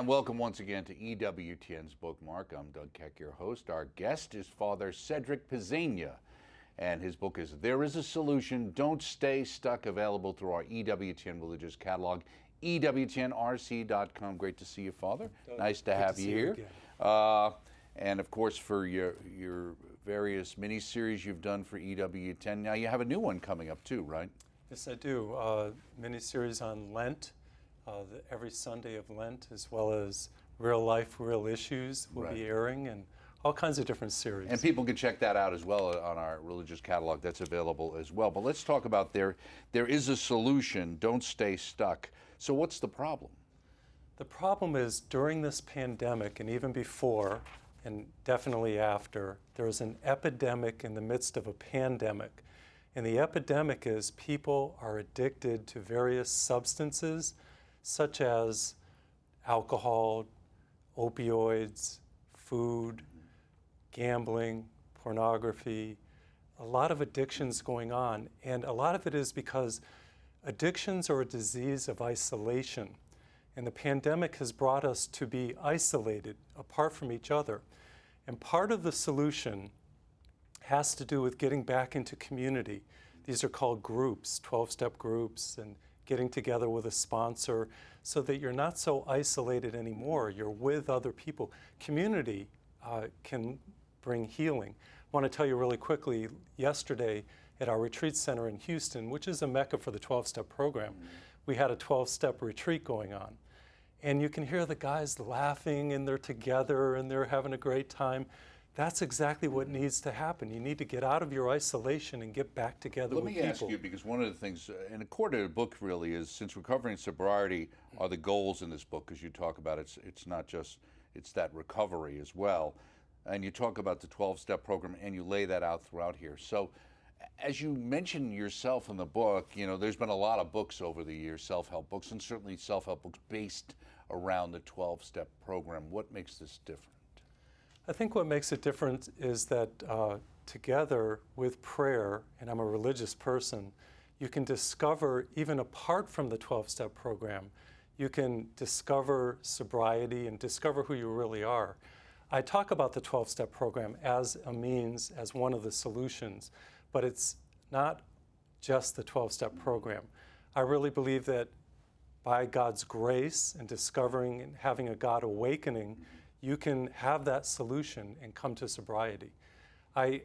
And welcome once again to EWTN's Bookmark. I'm Doug Keck, your host. Our guest is Father Cedric Pisegna, and his book is There Is a Solution, Don't Stay Stuck, available through our EWTN religious catalog, EWTNRC.com. Great to see you, Father. Doug, nice to have you here. And of course, for your various mini-series you've done for EWTN, now you have a new one coming up too, right? Yes, I do. Mini-series on Lent, every Sunday of Lent, as well as Real Life, Real Issues will be airing, and all kinds of different series. And people can check that out as well on our religious catalog. That's available as well. But let's talk about there is a solution. Don't stay stuck. So what's the problem? The problem is during this pandemic, and even before, and definitely after, there is an epidemic in the midst of a pandemic. And the epidemic is people are addicted to various substances, such as alcohol, opioids, food, gambling, pornography, a lot of addictions going on. And a lot of it is because addictions are a disease of isolation. And the pandemic has brought us to be isolated, apart from each other. And part of the solution has to do with getting back into community. These are called groups, 12-step groups, and getting together with a sponsor so that you're not so isolated anymore. You're with other people. Community can bring healing. I want to tell you really quickly, yesterday at our retreat center in Houston, which is a mecca for the 12-step program, we had a 12-step retreat going on. And you can hear the guys laughing, and they're together, and they're having a great time. That's exactly what needs to happen. You need to get out of your isolation and get back together with people. Let me ask you, because one of the things, and the core to the book really is, since recovery and sobriety are the goals in this book, as you talk about, it's not just, it's that recovery as well. And you talk about the 12-step program, and you lay that out throughout here. So as you mentioned yourself in the book, you know, there's been a lot of books over the years, self-help books, and certainly self-help books based around the 12-step program. What makes this different? I think what makes it different is that together with prayer, and I'm a religious person, you can discover, even apart from the 12-step program, you can discover sobriety and discover who you really are. I talk about the 12-step program as a means, as one of the solutions, but it's not just the 12-step program. I really believe that by God's grace and discovering and having a God awakening, you can have that solution and come to sobriety. I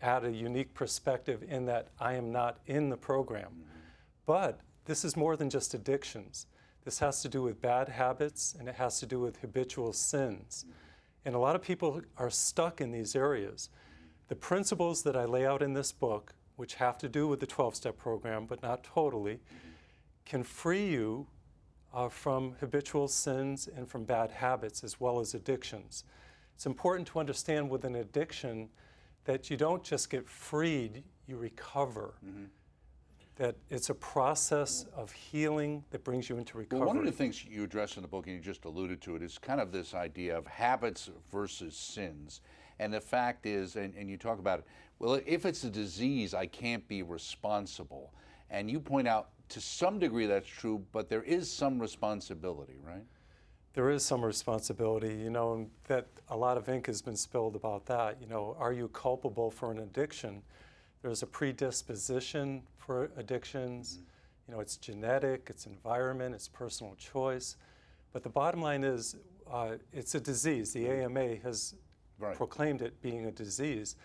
add a unique perspective in that I am not in the program. But this is more than just addictions. This has to do with bad habits, and it has to do with habitual sins. And a lot of people are stuck in these areas. The principles that I lay out in this book, which have to do with the 12-step program, but not totally, can free you from habitual sins and from bad habits, as well as addictions. It's important to understand with an addiction that you don't just get freed, you recover. That it's a process of healing that brings you into recovery. Well, one of the things you address in the book, and you just alluded to it, is kind of this idea of habits versus sins. And the fact is, and you talk about it, well, if it's a disease, I can't be responsible. And you point out, to some degree that's true, but there is some responsibility, right? There is some responsibility, you know, and that a lot of ink has been spilled about that. You know, are you culpable for an addiction? There's a predisposition for addictions. You know, it's genetic, it's environment, it's personal choice. But the bottom line is, it's a disease. The AMA has proclaimed it being a disease.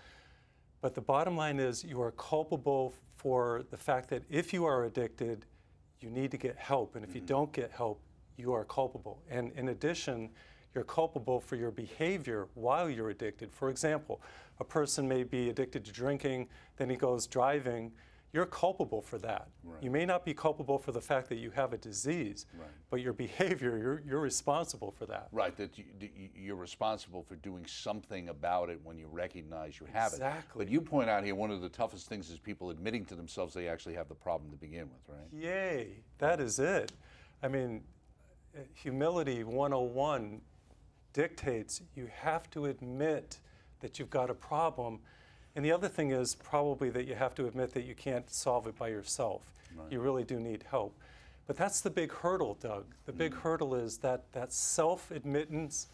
But the bottom line is, you are culpable for the fact that if you are addicted, you need to get help. And if you don't get help, you are culpable. And in addition, you're culpable for your behavior while you're addicted. For example, a person may be addicted to drinking, then he goes driving. You're culpable for that. You may not be culpable for the fact that you have a disease, but your behavior, you're responsible for that. Right, that you're responsible for doing something about it when you recognize you have it. But you point out here, one of the toughest things is people admitting to themselves they actually have the problem to begin with, right? Yay, that is it. I mean, humility 101 dictates you have to admit that you've got a problem. And the other thing is probably that you have to admit that you can't solve it by yourself. You really do need help. But that's the big hurdle, Doug. The big hurdle is that self-admittance,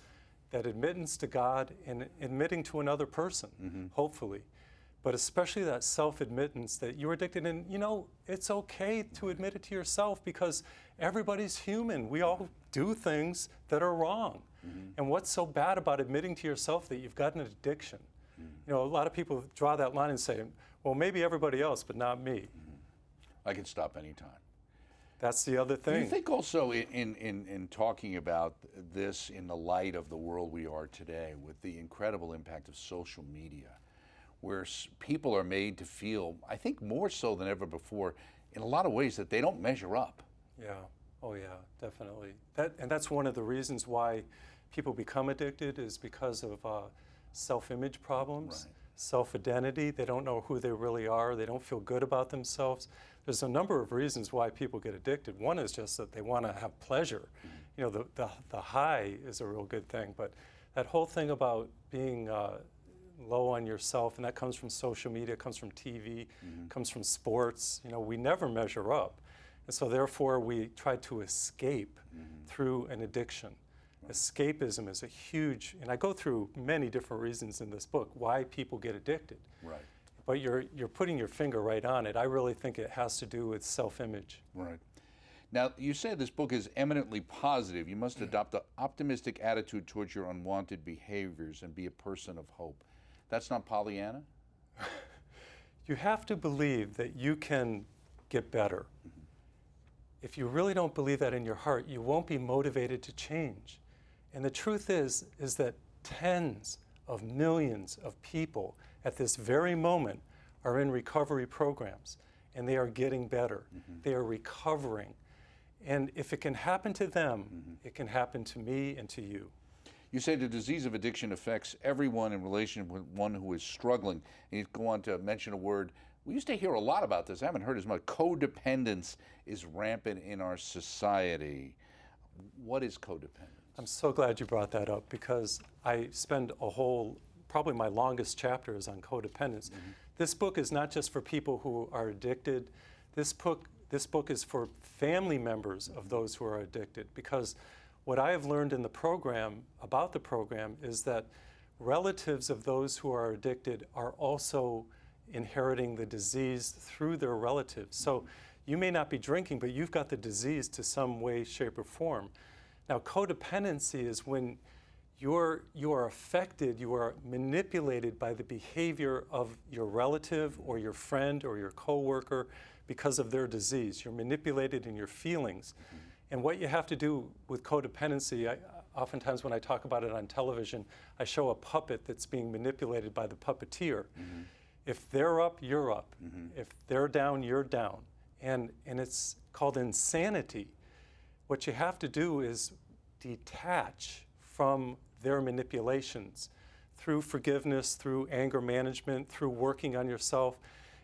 that admittance to God and admitting to another person, hopefully. But especially that self-admittance that you're addicted. And you know, it's okay to admit it to yourself because everybody's human. We all do things that are wrong. And what's so bad about admitting to yourself that you've got an addiction? You know, a lot of people draw that line and say, well, maybe everybody else, but not me. I can stop anytime. That's the other thing. Do you think also in talking about this in the light of the world we are today, with the incredible impact of social media, where people are made to feel, I think more so than ever before, in a lot of ways that they don't measure up? Yeah. Oh yeah, definitely. And that's one of the reasons why people become addicted, is because of self-image problems, self-identity. They don't know who they really are. They don't feel good about themselves. There's a number of reasons why people get addicted. One is just that they want to have pleasure. You know, the high is a real good thing, but that whole thing about being low on yourself, and that comes from social media, comes from TV, comes from sports. You know, we never measure up. And so therefore we try to escape through an addiction. Escapism is a huge, and I go through many different reasons in this book why people get addicted. Right. But you're putting your finger right on it. I really think it has to do with self-image. Right. Now, you say this book is eminently positive. You must adopt an optimistic attitude towards your unwanted behaviors and be a person of hope. That's not Pollyanna? You have to believe that you can get better. If you really don't believe that in your heart, you won't be motivated to change. And the truth is that tens of millions of people at this very moment are in recovery programs, and they are getting better. They are recovering. And if it can happen to them, it can happen to me and to you. You say the disease of addiction affects everyone in relation with one who is struggling. And you go on to mention a word. We used to hear a lot about this. I haven't heard as much. Codependence is rampant in our society. What is codependence? I'm so glad you brought that up, because I spend probably my longest chapter is on codependence. This book is not just for people who are addicted. This book is for family members of those who are addicted, because what I have learned in the program, about the program, is that relatives of those who are addicted are also inheriting the disease through their relatives. So you may not be drinking, but you've got the disease to some way, shape, or form. Now, codependency is when you are affected, you are manipulated by the behavior of your relative or your friend or your coworker because of their disease. You're manipulated in your feelings. And what you have to do with codependency, oftentimes when I talk about it on television, I show a puppet that's being manipulated by the puppeteer. If they're up, you're up. If they're down, you're down. And it's called insanity. What you have to do is detach from their manipulations through forgiveness, through anger management, through working on yourself.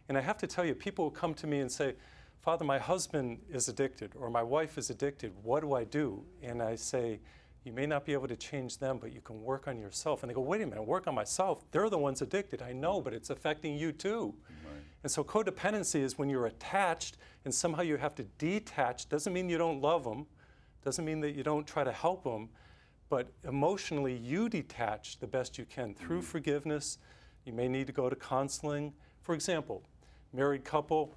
And I have to tell you, people will come to me and say, Father, my husband is addicted, or my wife is addicted. What do I do? And I say, you may not be able to change them, but you can work on yourself. And they go, wait a minute, work on myself? They're the ones addicted. I know, but it's affecting you too. Right. And so codependency is when you're attached and somehow you have to detach. Doesn't mean you don't love them. Doesn't mean that you don't try to help them. But emotionally, you detach the best you can through forgiveness. You may need to go to counseling. For example, married couple,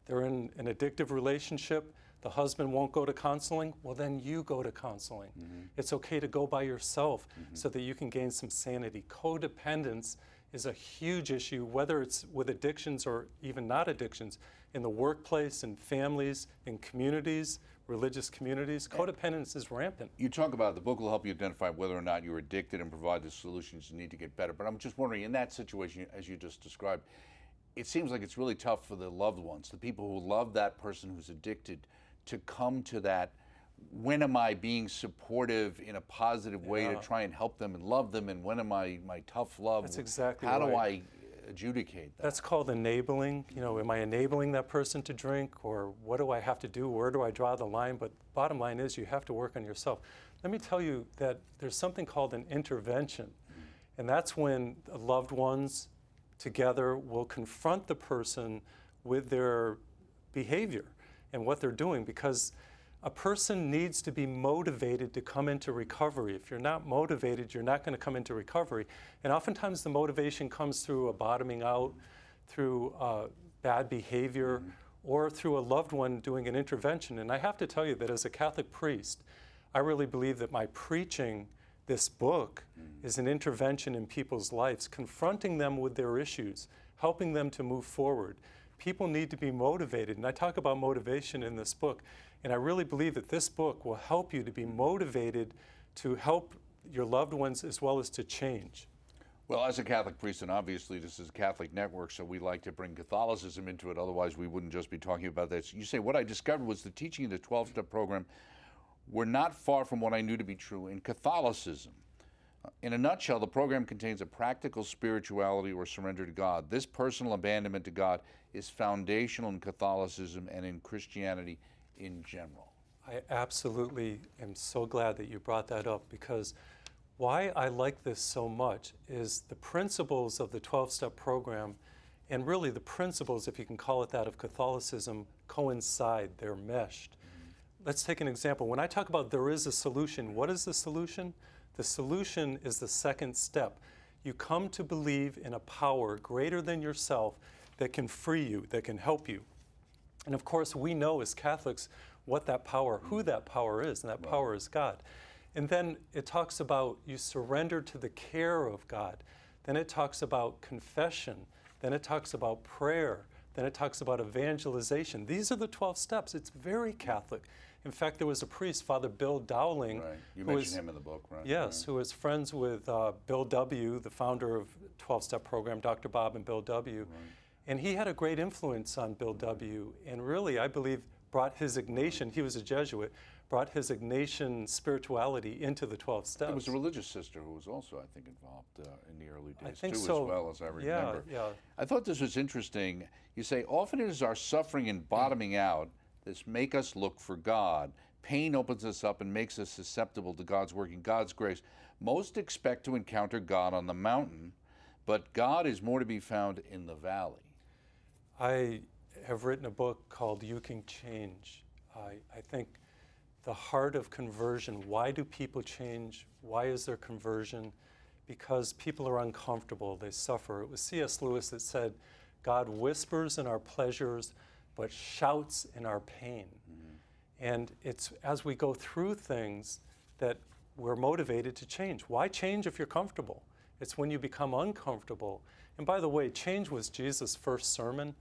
they're in an addictive relationship. The husband won't go to counseling. Well, then you go to counseling. It's okay to go by yourself so that you can gain some sanity. Codependence is a huge issue, whether it's with addictions or even not addictions, in the workplace, in families, in communities, religious communities. Codependence is rampant. You talk about the book will help you identify whether or not you're addicted and provide the solutions you need to get better. But I'm just wondering, in that situation, as you just described, it seems like it's really tough for the loved ones, the people who love that person who's addicted, to come to that, when am I being supportive in a positive way to try and help them and love them, and when am I my tough love? That's exactly How right. do I adjudicate that? That's called enabling. You know, am I enabling that person to drink, or what do I have to do? Where do I draw the line? But bottom line is you have to work on yourself. Let me tell you that there's something called an intervention, and that's when loved ones together will confront the person with their behavior and what they're doing, because a person needs to be motivated to come into recovery. If you're not motivated, you're not going to come into recovery. And oftentimes the motivation comes through a bottoming out, through bad behavior, or through a loved one doing an intervention. And I have to tell you that as a Catholic priest, I really believe that my preaching this book is an intervention in people's lives, confronting them with their issues, helping them to move forward. People need to be motivated, and I talk about motivation in this book, and I really believe that this book will help you to be motivated to help your loved ones as well as to change. Well, as a Catholic priest, and obviously this is a Catholic network, so we like to bring Catholicism into it, otherwise we wouldn't just be talking about this. You say, what I discovered was the teaching in the 12-step program were not far from what I knew to be true in Catholicism. In a nutshell, the program contains a practical spirituality or surrender to God. This personal abandonment to God is foundational in Catholicism and in Christianity in general. I absolutely am so glad that you brought that up, because why I like this so much is the principles of the 12-step program, and really the principles, if you can call it that, of Catholicism coincide, they're meshed. Let's take an example. When I talk about there is a solution, what is the solution? The solution is the second step. You come to believe in a power greater than yourself that can free you, that can help you. And of course, we know as Catholics what that power, who that power is, and that power is God. And then it talks about you surrender to the care of God. Then it talks about confession. Then it talks about prayer. Then it talks about evangelization. These are the 12 steps. It's very Catholic. In fact, there was a priest, Father Bill Dowling. Right. You mentioned him in the book, right? Yes, who was friends with Bill W., the founder of 12-step program, Dr. Bob and Bill W. Right. And he had a great influence on Bill W. And really, I believe, brought his Ignatian, he was a Jesuit, brought his Ignatian spirituality into the 12 steps. There was a religious sister who was also, I think, involved in the early days, I think too, so. as well as I remember. Yeah. I thought this was interesting. You say, often it is our suffering and bottoming out that make us look for God. Pain opens us up and makes us susceptible to God's work and God's grace. Most expect to encounter God on the mountain, but God is more to be found in the valley. I have written a book called You Can Change. I think the heart of conversion, why do people change? Why is there conversion? Because people are uncomfortable, they suffer. It was C.S. Lewis that said, God whispers in our pleasures, but shouts in our pain. And it's as we go through things that we're motivated to change. Why change if you're comfortable? It's when you become uncomfortable. And by the way, change was Jesus' first sermon.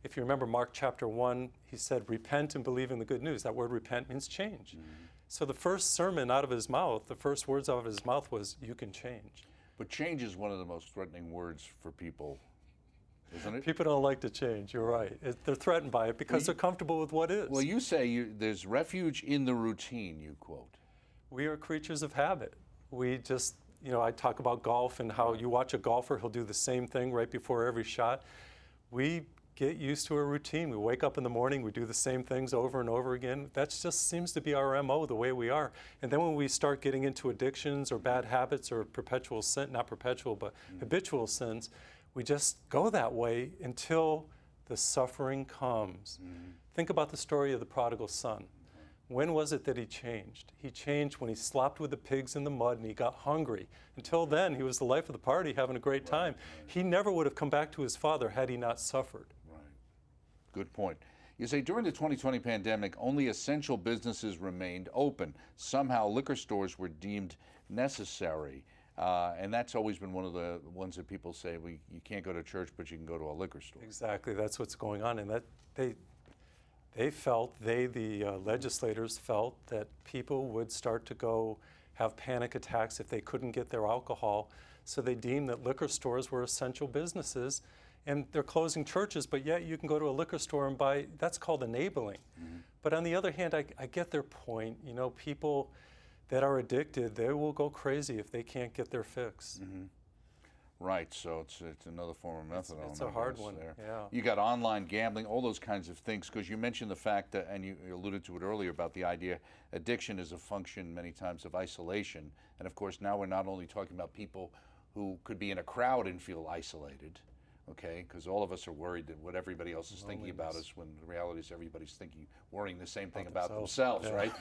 If you remember Mark chapter 1, he said, repent and believe in the good news. That word repent means change. So the first sermon out of his mouth, the first words out of his mouth was, you can change. But change is one of the most threatening words for people, isn't it? People don't like to change, you're right. They're threatened by it because they're comfortable with what is. Well, you say there's refuge in the routine, you quote. We are creatures of habit. We just, I talk about golf and how you watch a golfer, he'll do the same thing right before every shot. We get used to a routine. We wake up in the morning, we do the same things over and over again. That just seems to be our MO, the way we are. And then when we start getting into addictions or bad habits or perpetual sin, not perpetual, but habitual sins, we just go that way until the suffering comes. Think about the story of the prodigal son. When was it that he changed? He changed when he slopped with the pigs in the mud and he got hungry. Until then, he was the life of the party, having a great time. He never would have come back to his father had he not suffered. Good point. You say during the 2020 pandemic, only essential businesses remained open. Somehow liquor stores were deemed necessary. And that's always been one of the ones that people say, you can't go to church, but you can go to a liquor store. Exactly, that's what's going on. And that they felt, the legislators felt that people would start to go have panic attacks if they couldn't get their alcohol. So they deemed that liquor stores were essential businesses. And they're closing churches, but yet you can go to a liquor store and buy, that's called enabling. But on the other hand, I get their point. People that are addicted, they will go crazy if they can't get their fix. Right, so it's another form of methadone. It's a hard one, yeah. You got online gambling, all those kinds of things, because you mentioned the fact that, and you alluded to it earlier about the idea, addiction is a function many times of isolation. And of course, now we're not only talking about people who could be in a crowd and feel isolated, okay? Because all of us are worried that what everybody else is thinking about us, when the reality is everybody's worrying the same thing about themselves, right?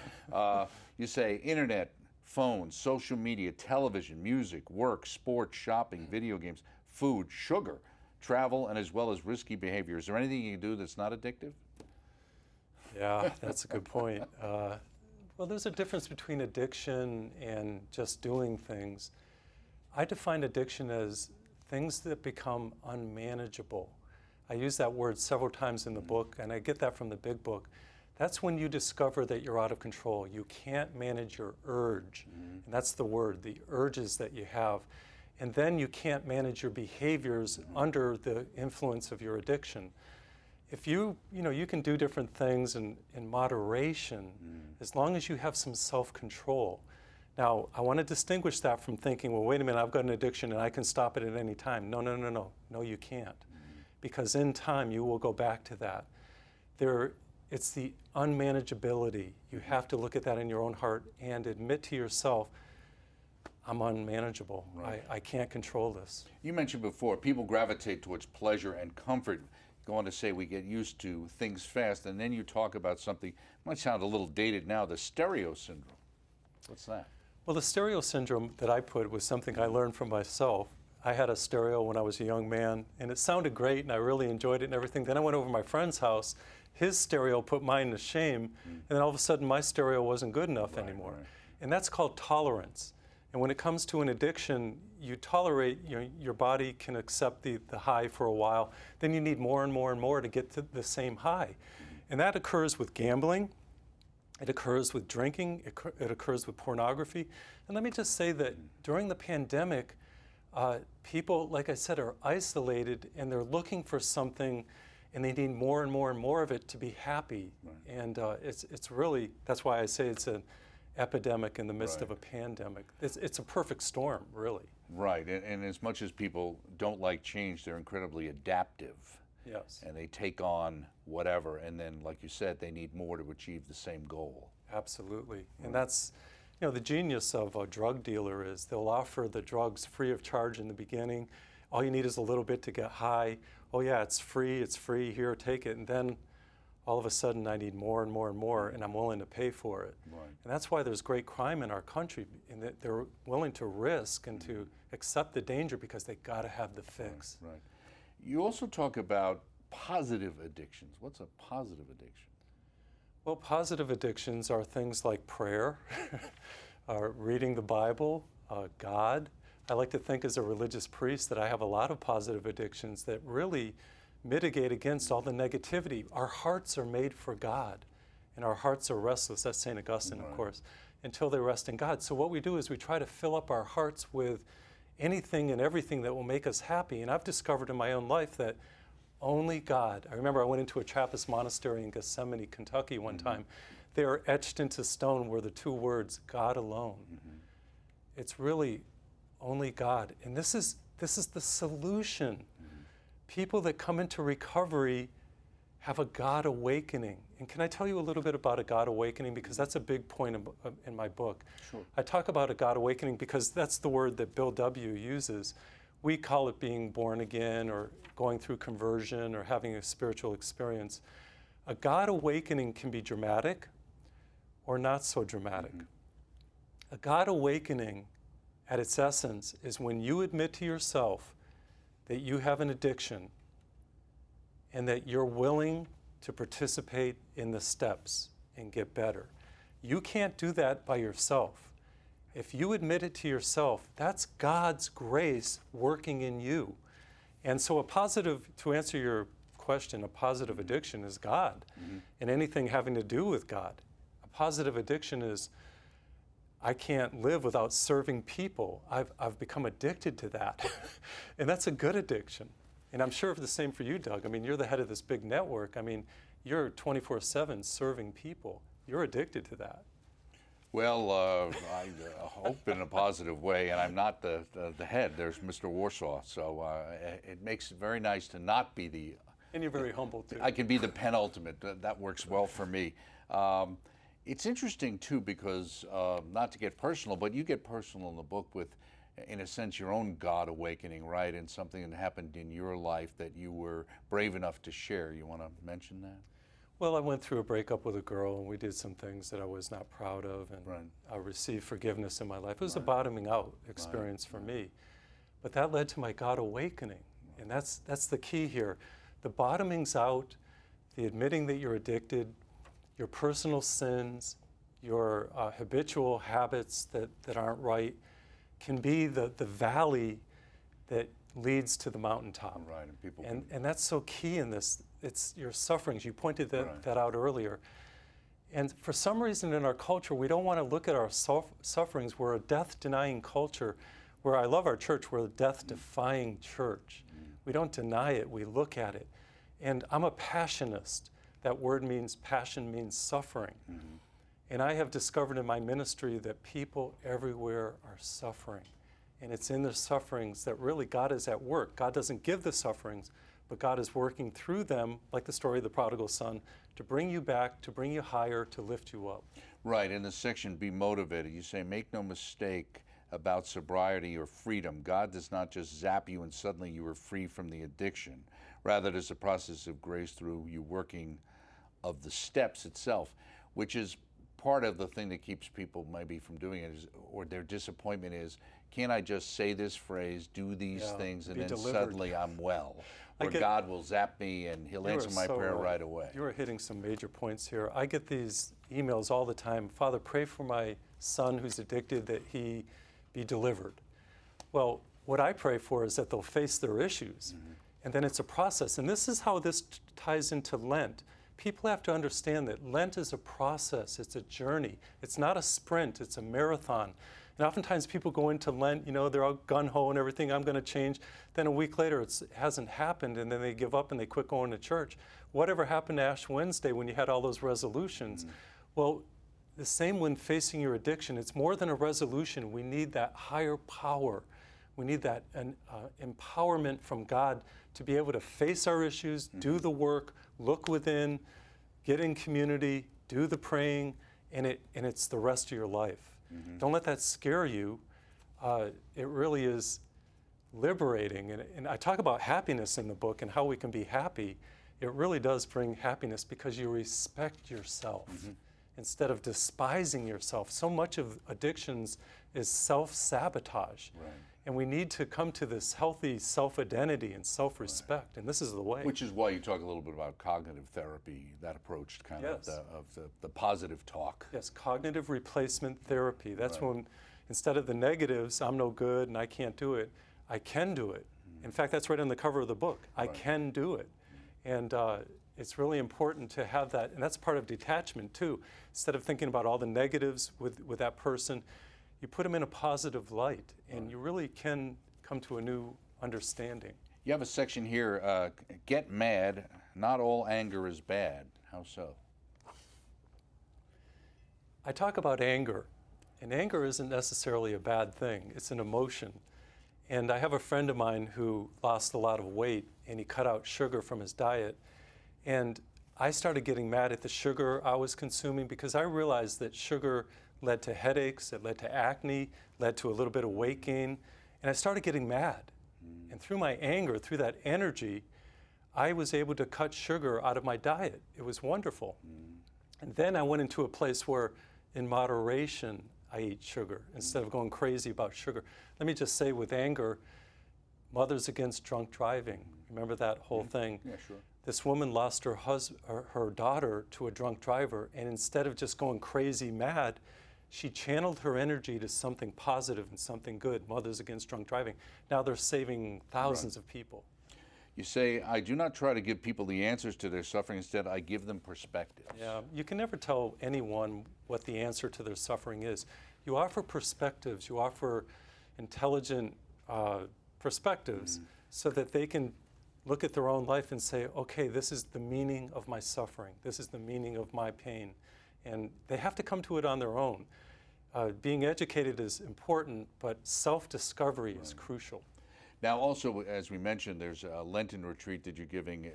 You say internet, phones, social media, television, music, work, sports, shopping, video games, food, sugar, travel, and as well as risky behavior. Is there anything you can do that's not addictive? Yeah, that's a good point. Well, there's a difference between addiction and just doing things. I define addiction as things that become unmanageable. I use that word several times in the book, and I get that from the big book. That's when you discover that you're out of control. You can't manage your urge, and that's the word, the urges that you have. And then you can't manage your behaviors under the influence of your addiction. If you can do different things in moderation, as long as you have some self-control. Now, I want to distinguish that from thinking, well, wait a minute, I've got an addiction and I can stop it at any time. No, no, no, no. No, you can't. Because in time, you will go back to that. It's the unmanageability. You have to look at that in your own heart and admit to yourself, I'm unmanageable. Right. I can't control this. You mentioned before, people gravitate towards pleasure and comfort. Go on to say we get used to things fast, and then you talk about something, might sound a little dated now, the stereo syndrome. What's that? Well, the stereo syndrome that I put was something I learned from myself. I had a stereo when I was a young man, and it sounded great, and I really enjoyed it and everything. Then I went over to my friend's house. His stereo put mine to shame, and then all of a sudden my stereo wasn't good enough anymore. Right. And that's called tolerance. And when it comes to an addiction, you tolerate, your body can accept the high for a while. Then you need more and more and more to get to the same high. And that occurs with gambling. It occurs with drinking. It occurs with pornography. And let me just say that during the pandemic, people, like I said, are isolated and they're looking for something, and they need more and more and more of it to be happy. Right. And it's really, that's why I say it's an epidemic in the midst of a pandemic. It's a perfect storm, really. Right, and as much as people don't like change, they're incredibly adaptive. Yes. And they take on whatever, and then, like you said, they need more to achieve the same goal. Absolutely. And that's, the genius of a drug dealer is they'll offer the drugs free of charge in the beginning. All you need is a little bit to get high. Oh yeah, it's free, here, take it. And then all of a sudden I need more and more and more, and I'm willing to pay for it. Right. And that's why there's great crime in our country, in that they're willing to risk and to accept the danger because they got to have the fix. Right. You also talk about positive addictions. What's a positive addiction? Well, positive addictions are things like prayer, reading the Bible, God. I like to think as a religious priest that I have a lot of positive addictions that really mitigate against all the negativity. Our hearts are made for God, and our hearts are restless. That's St. Augustine, of course, until they rest in God. So what we do is we try to fill up our hearts with anything and everything that will make us happy. And I've discovered in my own life that only God. I remember I went into a Trappist monastery in Gethsemane, Kentucky one time. They are etched into stone were the two words, God alone. It's really only God. And this is the solution. People that come into recovery have a God awakening. And can I tell you a little bit about a God awakening? Because that's a big point in my book. Sure. I talk about a God awakening because that's the word that Bill W. uses. We call it being born again or going through conversion or having a spiritual experience. A God awakening can be dramatic or not so dramatic. A God awakening at its essence is when you admit to yourself that you have an addiction and that you're willing to participate in the steps and get better. You can't do that by yourself. If you admit it to yourself, that's God's grace working in you. And so to answer your question, a positive addiction is God and anything having to do with God. A positive addiction is, I can't live without serving people. I've become addicted to that. And that's a good addiction. And I'm sure the same for you, Doug. I mean, you're the head of this big network. I mean, you're 24/7 serving people. You're addicted to that. Well, I hope in a positive way, and I'm not the head. There's Mr. Warsaw, so it makes it very nice to not be the... And you're very humble, too. I can be the penultimate. That works well for me. It's interesting, too, because not to get personal, but you get personal in the book with in a sense, your own God awakening, right? And something that happened in your life that you were brave enough to share. You want to mention that? Well, I went through a breakup with a girl, and we did some things that I was not proud of, and Right. I received forgiveness in my life. It was a bottoming out experience for me. But that led to my God awakening, and that's the key here. The bottomings out, the admitting that you're addicted, your personal sins, your habitual habits that aren't right, can be the valley that leads to the mountaintop. Right, and people And that's so key in this. It's your sufferings. You pointed Right. that out earlier. And for some reason in our culture, we don't want to look at our sufferings. We're a death-denying culture, where I love our church. We're a death-defying church. We don't deny it. We look at it. And I'm a passionist. That word means, passion means suffering. And I have discovered in my ministry that people everywhere are suffering. And it's in the sufferings that really God is at work. God doesn't give the sufferings, but God is working through them, like the story of the prodigal son, to bring you back, to bring you higher, to lift you up. Right, in the section, be motivated, you say, make no mistake about sobriety or freedom. God does not just zap you and suddenly you are free from the addiction. Rather, there's a process of grace through you working of the steps itself, which is part of the thing that keeps people maybe from doing it, or their disappointment is, can't I just say this phrase, do these things, and then suddenly I'm well? Or God will zap me and he'll answer my prayer right away. You are hitting some major points here. I get these emails all the time. Father, pray for my son who's addicted that he be delivered. Well, what I pray for is that they'll face their issues. And then it's a process. And this is how this ties into Lent. People have to understand that Lent is a process. It's a journey. It's not a sprint. It's a marathon. And oftentimes people go into Lent, you know, they're all gung-ho and everything, I'm going to change. Then a week later it hasn't happened, and then they give up and they quit going to church. Whatever happened to Ash Wednesday when you had all those resolutions? Well, the same when facing your addiction. It's more than a resolution. We need that higher power. We need that empowerment from God to be able to face our issues, do the work, look within, get in community, do the praying, and it's the rest of your life. Don't let that scare you. It really is liberating. And I talk about happiness in the book and how we can be happy. It really does bring happiness because you respect yourself instead of despising yourself. So much of addictions is self-sabotage. Right. And we need to come to this healthy self-identity and self-respect, and this is the way. Which is why you talk a little bit about cognitive therapy, that approach kind of the positive talk. Yes, cognitive replacement therapy. That's when, instead of the negatives, I'm no good and I can't do it, I can do it. In fact, that's right on the cover of the book. I can do it. And it's really important to have that, and that's part of detachment too. Instead of thinking about all the negatives with that person, you put them in a positive light, and you really can come to a new understanding. You have a section here, get mad, not all anger is bad. How so? I talk about anger, and anger isn't necessarily a bad thing. It's an emotion. And I have a friend of mine who lost a lot of weight, and he cut out sugar from his diet. And I started getting mad at the sugar I was consuming because I realized that sugar led to headaches, it led to acne, led to a little bit of weight gain, and I started getting mad. And through my anger, through that energy, I was able to cut sugar out of my diet. It was wonderful. And then I went into a place where, in moderation, I eat sugar instead of going crazy about sugar. Let me just say, with anger, Mothers Against Drunk Driving, remember that whole thing? Yeah, sure. This woman lost her daughter to a drunk driver, and instead of just going crazy mad, she channeled her energy to something positive and something good. Mothers Against Drunk Driving. Now they're saving thousands of people. You say, I do not try to give people the answers to their suffering. Instead, I give them perspectives. Yeah, you can never tell anyone what the answer to their suffering is. You offer perspectives. You offer intelligent perspectives so that they can look at their own life and say, okay, this is the meaning of my suffering. This is the meaning of my pain. And they have to come to it on their own. Being educated is important, but self-discovery is crucial. Now, also, as we mentioned, there's a Lenten retreat that you're giving,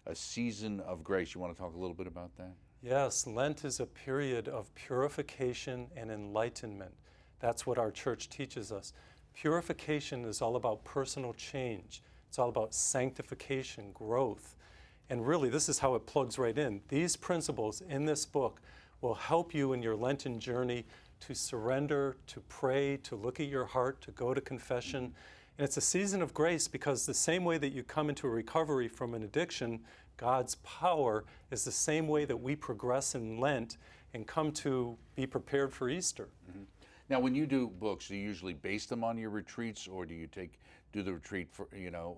a season of grace. You want to talk a little bit about that? Yes, Lent is a period of purification and enlightenment. That's what our church teaches us. Purification is all about personal change. It's all about sanctification, growth. And really, this is how it plugs right in. These principles in this book will help you in your Lenten journey to surrender, to pray, to look at your heart, to go to confession. And it's a season of grace because the same way that you come into a recovery from an addiction, God's power is the same way that we progress in Lent and come to be prepared for Easter. Mm-hmm. Now, when you do books, do you usually base them on your retreats, or do you do the retreat for,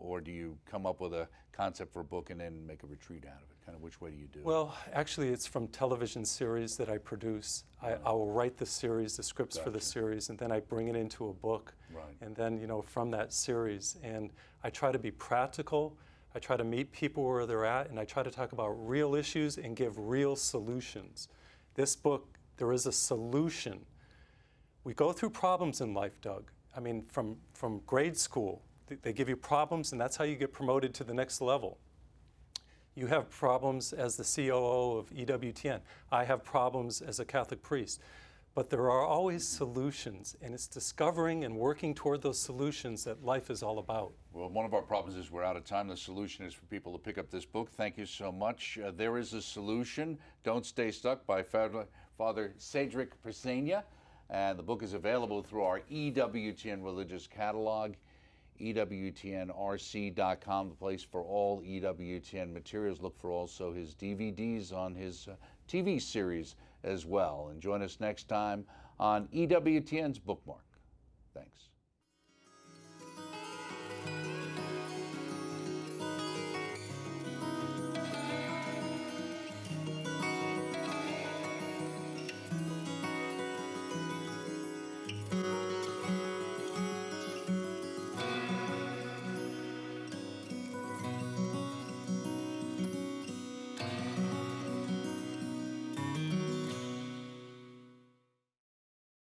or do you come up with a concept for a book and then make a retreat out of it? Kind of which way do you do it? Well, actually, it's from television series that I produce. I will write the series, the scripts for the series, and then I bring it into a book. Right. And then, from that series. And I try to be practical. I try to meet people where they're at, and I try to talk about real issues and give real solutions. This book, there is a solution. We go through problems in life, Doug. I mean, from grade school, they give you problems, and that's how you get promoted to the next level. You have problems as the COO of EWTN. I have problems as a Catholic priest. But there are always solutions, and it's discovering and working toward those solutions that life is all about. Well, one of our problems is we're out of time. The solution is for people to pick up this book. Thank you so much. There is a Solution, Don't Stay Stuck, by Father Cedric Pisegna. And the book is available through our EWTN Religious Catalog, EWTNRC.com, the place for all EWTN materials. Look for also his DVDs on his TV series as well. And join us next time on EWTN's Bookmark. Thanks.